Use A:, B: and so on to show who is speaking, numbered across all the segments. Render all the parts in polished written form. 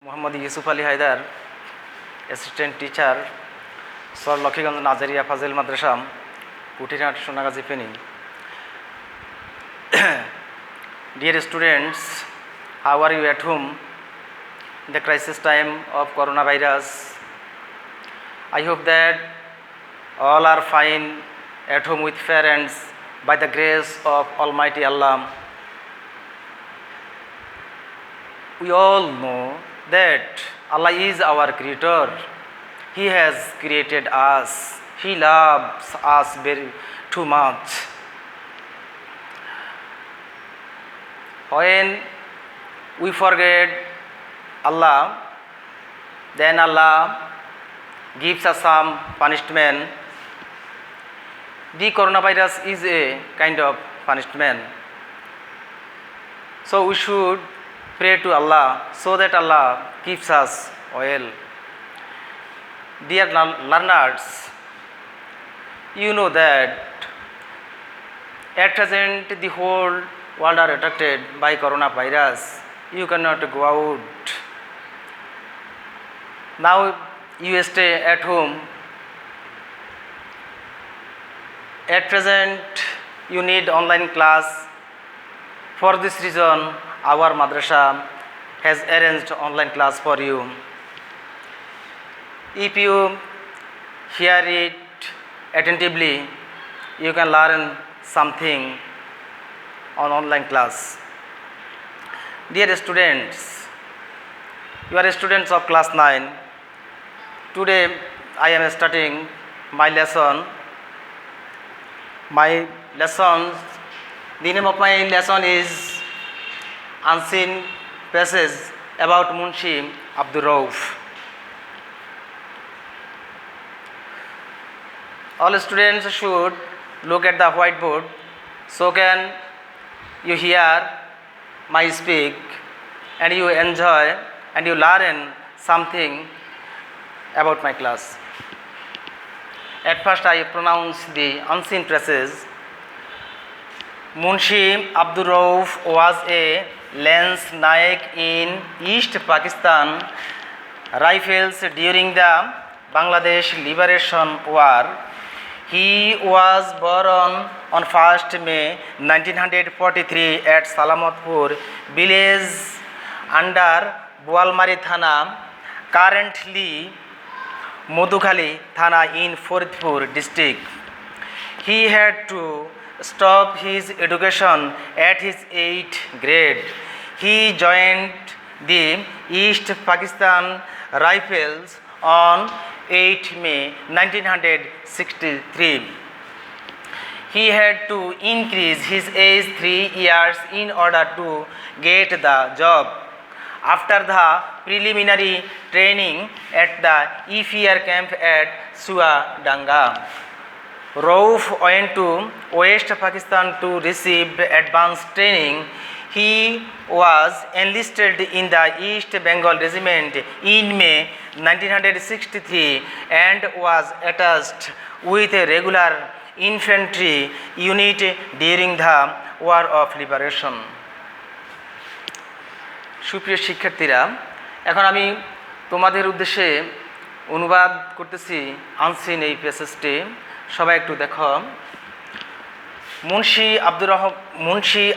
A: Mohammad Yusuf Ali Haider, assistant teacher, সর লক্ষ্মীগঞ্জ নাজারিয়া ফাজিল মাদ্রাসা, Kuthirhat, Sonagazi, Feni. Dear students, how are you at home in the crisis time of coronavirus? I hope that all are fine at home with parents by the grace of Almighty Allah. We all know that Allah is our creator. He has created us. He loves us very too much. When we forget Allah, then Allah gives us some punishment. The coronavirus is a kind of punishment. So we should pray to Allah so that Allah keeps us well. Dear learners, you know that at present the whole world are affected by coronavirus. You cannot go out. Now you stay at home. At present you need online class. For this reason our madrasa has arranged online class for you. If you hear it attentively, you can learn something on online class. Dear students, you are students of class 9. Today I am starting my lesson. The name of my lesson is Unseen Passage about Munshi Abdur Rauf. All students should look at the whiteboard so can you hear my speak and you enjoy and you learn something about my class. At first I pronounce the unseen passage. Munshi Abdur Rauf was a Lance Naik in East Pakistan Rifles during the Bangladesh Liberation War. He was born on 1st May 1943 at Salamatpur village under Boalmari Thana, currently Modukhali Thana in Faridpur district. He had to stop his education at his 8th grade. He joined the East Pakistan Rifles on 8 May 1963. He had to increase his age 3 years in order to get the job. After the preliminary training at the EFR camp at Suadanga, Rauf went to West Pakistan to receive advanced training. He was enlisted in the East Bengal Regiment in May 1963 and was attached with a regular infantry unit during the War of Liberation. সুপ্রিয় শিক্ষার্থীরা, এখন আমি তোমাদের উদ্দেশ্যে অনুবাদ করতেছি unseen এই প্যাসেজটি। সবাই একটু দেখো। Munshi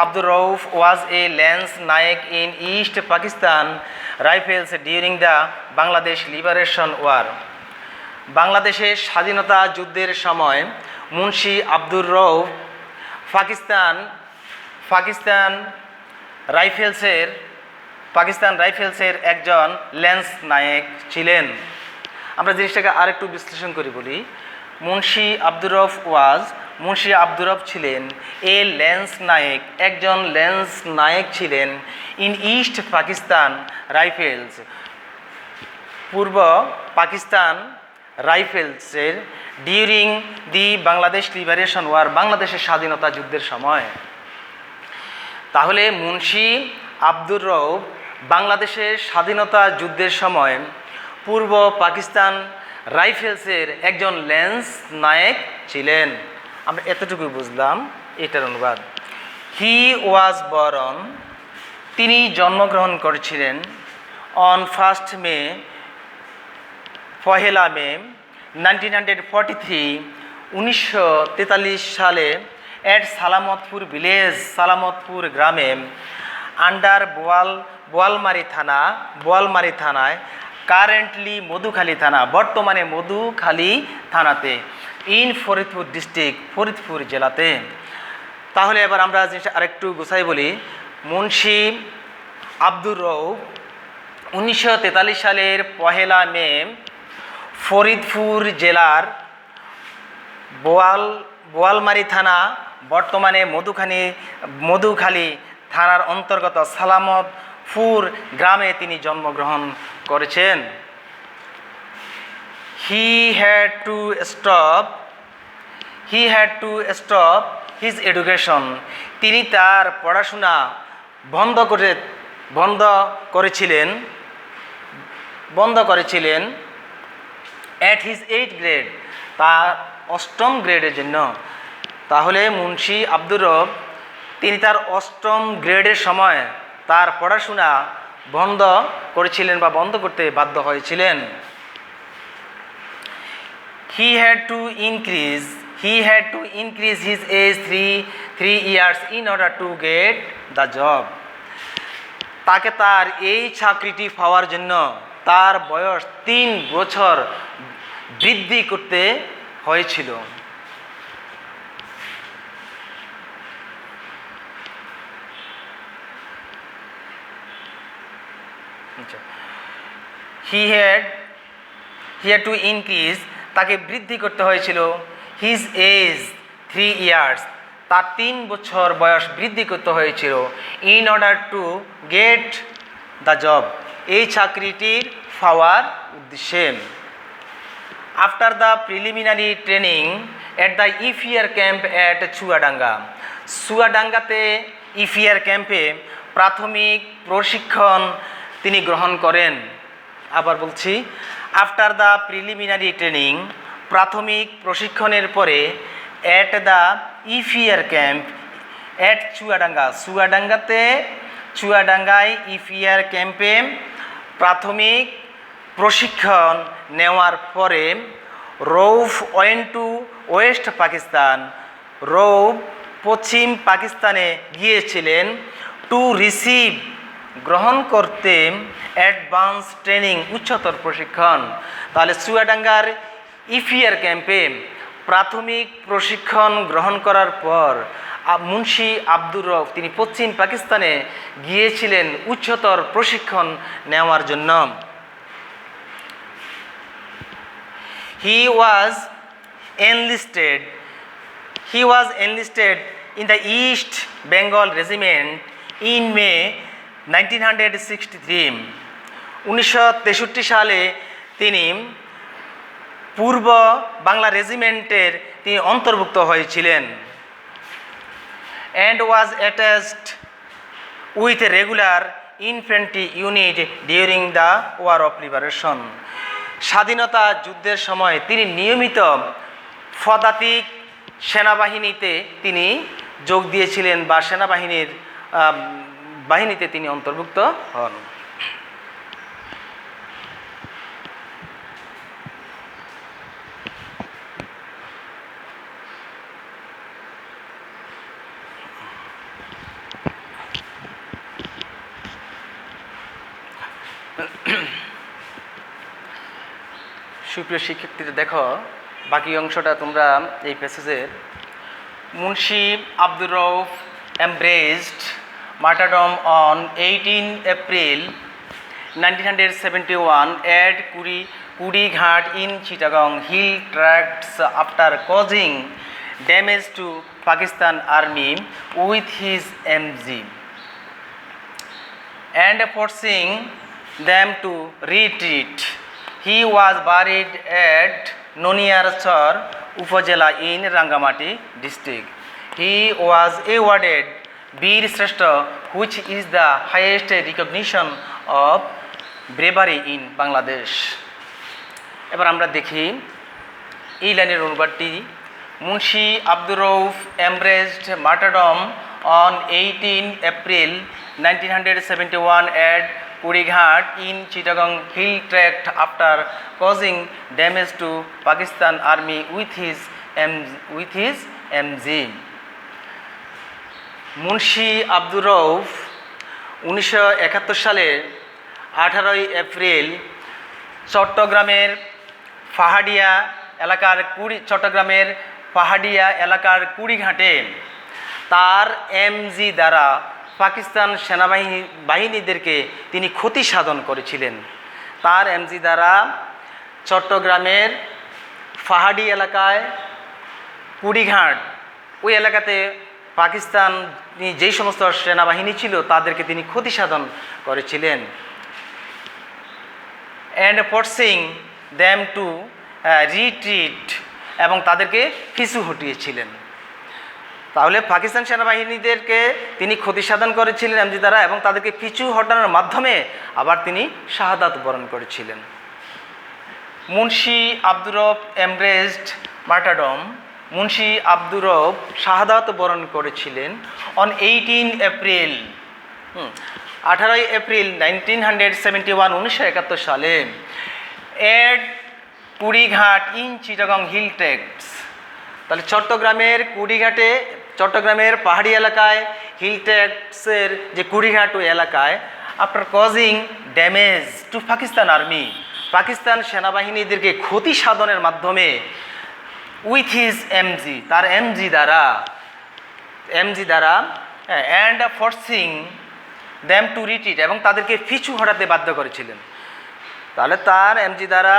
A: Abdur Rauf was a Lance Naik in East Pakistan Rifles during the Bangladesh Liberation War. বাংলাদেশের স্বাধীনতা যুদ্ধের সময় মুন্সি আব্দুর রউফ পাকিস্তান রাইফেলসের একজন ল্যান্স নায়েক ছিলেন। আমরা জিনিসটাকে আরেকটু বিশ্লেষণ করি বলি। মুন্সি আব্দুর রউফ ছিলেন এ ল্যান্স নায়েক, একজন ল্যান্স নায়েক ছিলেন ইন ইস্ট পাকিস্তান রাইফেলস, পূর্ব পাকিস্তান রাইফেলসের during the Bangladesh liberation war, বাংলাদেশের স্বাধীনতা যুদ্ধের সময়। তাহলে মুন্সি আব্দুর রউফ বাংলাদেশের স্বাধীনতা যুদ্ধের সময় পূর্ব পাকিস্তান রাইফেলসের একজন ল্যান্স নায়েক ছিলেন। আমরা এতটুকুই বুঝলাম এটার অনুবাদ। হি ওয়াজ বরন, তিনি জন্মগ্রহণ করেছিলেন on 1st May, পহেলা মে 1943 1943 সালে at সালামতপুর ভিলেজ, সালামতপুর গ্রামে আন্ডার বোয়ালমারি থানায়, কারেন্টলি মধুখালী থানা, বর্তমানে মধুখালী থানাতে, ইন ফরিদপুর ডিস্ট্রিক্ট, ফরিদপুর জেলাতে। তাহলে এবার আমরা জিনিসটা আরেকটু গোছাই বলি। মুন্সি আব্দুর রউফ 1943 সালের পহেলা মে ফরিদপুর জেলার বোয়ালমারি থানা, বর্তমানে মধুখালী থানার অন্তর্গত সালামতপুর গ্রামে তিনি জন্মগ্রহণ করেছেন। He had to stop his education. তিনি তার পড়াশোনা বন্ধ করেছিলেন at his 8th grade, তার 8ম গ্রেডের জন্য। তাহলে মুন্সি আব্দুর রউফ তিনি তার 8ম গ্রেডের সময় তার পড়াশোনা বন্ধ করেছিলেন বা বন্ধ করতে বাধ্য হয়েছিলেন। He had to increase his age 3 years in order to get the job. তাকে তার এই চাকরিটি পাওয়ার জন্য তার বয়স 3 বছর বৃদ্ধি করতে হয়েছিল। He had to increase, তাকে বৃদ্ধি করতে হয়েছিল his age 3 years, তার 3 বছর বয়স বৃদ্ধি করতে হয়েছিল in order to get the job, এই চাকরিটির পাওয়ার উদ্দেশ্যে। After the preliminary training at the EFR camp at চুয়াডাঙ্গাতে EFR ক্যাম্পে প্রাথমিক প্রশিক্ষণ তিনি গ্রহণ করেন। আবার বলছি, আফটার দ্য প্রিলিমিনারি ট্রেনিং, প্রাথমিক প্রশিক্ষণের পরে at the EFR camp at চুয়াডাঙ্গায় EFR ক্যাম্পে প্রাথমিক প্রশিক্ষণ নেওয়ার পরে Rauf went to west Pakistan, Rauf পশ্চিম পাকিস্তানে গিয়েছিলেন টু রিসিভ, গ্রহণ করতে অ্যাডভান্স ট্রেনিং, উচ্চতর প্রশিক্ষণ। তাহলে চুয়াডাঙ্গার EFR ক্যাম্পে প্রাথমিক প্রশিক্ষণ গ্রহণ করার পর মুন্সি আব্দুর রউফ তিনি পশ্চিম পাকিস্তানে গিয়েছিলেন উচ্চতর প্রশিক্ষণ নেওয়ার জন্য। He was enlisted in the East Bengal Regiment in May 1963. 1963 সালে তিনি পূর্ব বাংলা রেজিমেন্টের তিনি অন্তর্ভুক্ত হয়েছিলেন। and was attached with a regular infantry unit during the War of Liberation. স্বাধীনতা যুদ্ধের সময় তিনি নিয়মিত পদাতিক সেনাবাহিনীতে তিনি যোগ দিয়েছিলেন বা সেনাবাহিনীর বাহিনীতে তিনি অন্তর্ভুক্ত হন। সুপ্রিয় শিক্ষার্থীরা, দেখো বাকি অংশটা তোমরা এই প্যাসেজের। Munshi Abdur Rauf embraced martyrdom on 18 April 1971 at Kurighat in Chittagong Hill Tracts after causing damage to Pakistan Army with his MG and forcing them to retreat. He was buried at Noniarchar Upazila in Rangamati district. He was awarded Veer Shrestha, which is the highest recognition of bravery in Bangladesh. এবার আমরা দেখি এই লাইনের অনুবাদটি। Munshi Abdur Rauf embraced martyrdom on 18 April 1971 at Kurighat in Chittagong Hill Tract after causing damage to Pakistan Army with his MG. Munshi Abdur Rauf 1971 সালের 18 April চট্টগ্রামের পাহাড়িয়া এলাকার কুড়িঘাটে তার এমজি দ্বারা পাকিস্তান বাহিনীদেরকে তিনি ক্ষতি সাধন করেছিলেন। তার এমজি দ্বারা চট্টগ্রামের পাহাড়ি এলাকায় কুড়িঘাট ওই এলাকাতে পাকিস্তানি যেই সমস্ত সেনাবাহিনী ছিল তাদেরকে তিনি ক্ষতি সাধন করেছিলেন। And forcing them to retreat, এবং তাদেরকে পিছু হটিয়েছিলেন। তাহলে পাকিস্তান সেনাবাহিনীদেরকে তিনি ক্ষতি সাধন করেছিলেন এমজি দ্বারা, এবং তাদেরকে পিছু হটানোর মাধ্যমে আবার তিনি শাহাদাত বরণ করেছিলেন। মুন্সি আব্দুর রউফ এমব্রেসড মার্টারডম, মুন্সি আব্দুর রউফ শাহাদাত বরণ করেছিলেন অন 18 এপ্রিল 1971 সালে এট কুড়িঘাট ইন চিটাগং হিল ট্র্যাক্টস। তাহলে চট্টগ্রামের পাহাড়ি এলাকায় হিল ট্র্যাক্টসের যে কুড়িঘাট ওই এলাকায় after causing damage to Pakistan army, Pakistan সেনাবাহিনীদেরকে ক্ষতি সাধনের মাধ্যমে উইথ হিজ এমজি, তার এমজি দ্বারা and forcing them to retreat, এবং তাদেরকে পিছু হটাতে বাধ্য করেছিলেন। তাহলে তার এমজি দ্বারা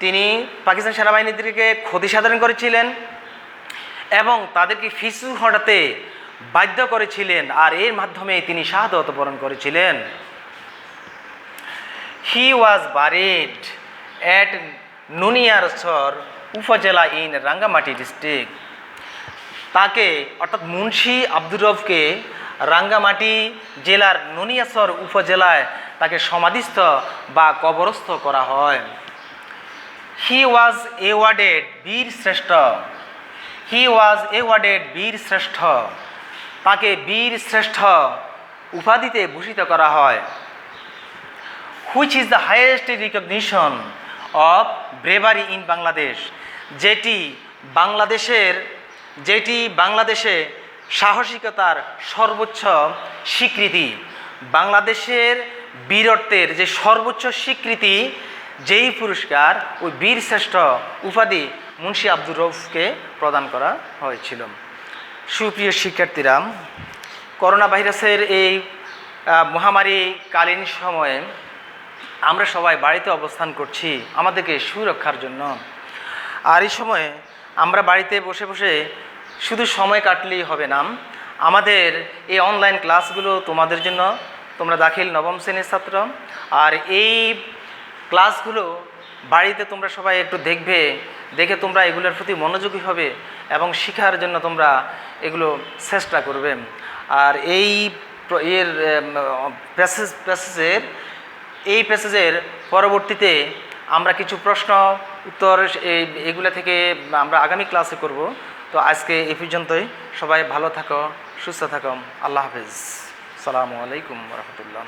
A: তিনি পাকিস্তান সেনাবাহিনীদেরকে ক্ষতি সাধন করেছিলেন এবং তাদেরকে পিছু হটাতে বাধ্য করেছিলেন, আর এর মাধ্যমে তিনি শাহাদাত বরণ করেছিলেন। হি ওয়াজ বারিড অ্যাট নুনিয়ারচর উপজেলা ইন রাঙ্গামাটি ডিস্ট্রিক্ট। তাকে অর্থাৎ মুন্সি আব্দুর রউফকে রাঙ্গামাটি জেলার নুনিয়ারচর উপজেলায় তাকে সমাধিস্থ বা কবরস্থ করা হয়। হি ওয়াজ এওয়ার্ডেড বীর শ্রেষ্ঠ, তাকে বীর শ্রেষ্ঠ উপাধিতে ভূষিত করা হয়। Which is the highest recognition of bravery in Bangladesh, যেটি বাংলাদেশে সাহসিকতার সর্বোচ্চ স্বীকৃতি, বাংলাদেশের বীরত্বের যে সর্বোচ্চ স্বীকৃতি, যেই পুরস্কার ওই বীর শ্রেষ্ঠ উপাধি মুন্সি আব্দুর রউফকে প্রদান করা হয়েছিল। সুপ্রিয় শিক্ষার্থীরা, করোনা ভাইরাসের এই মহামারীকালীন সময়ে আমরা সবাই বাড়িতে অবস্থান করছি আমাদেরকে সুরক্ষার জন্য। আর এই সময়ে আমরা বাড়িতে বসে বসে শুধু সময় কাটলেই হবে না, আমাদের এই অনলাইন ক্লাসগুলো তোমাদের জন্য, তোমরা দাখিল নবম শ্রেণীর ছাত্র, আর এই ক্লাসগুলো বাড়িতে তোমরা সবাই একটু দেখে তোমরা এগুলোর প্রতি মনোযোগী হবে এবং শেখার জন্য তোমরা এগুলো চেষ্টা করবে। আর এই প্যাসেজের পরবর্তীতে আমরা কিছু প্রশ্ন উত্তর এগুলো থেকে আমরা আগামী ক্লাসে করব। তো আজকে এই পর্যন্তই। সবাই ভালো থাকো, সুস্থ থাকো। আল্লাহ হাফেজ। আসসালামু আলাইকুম ওয়া রাহমাতুল্লাহ।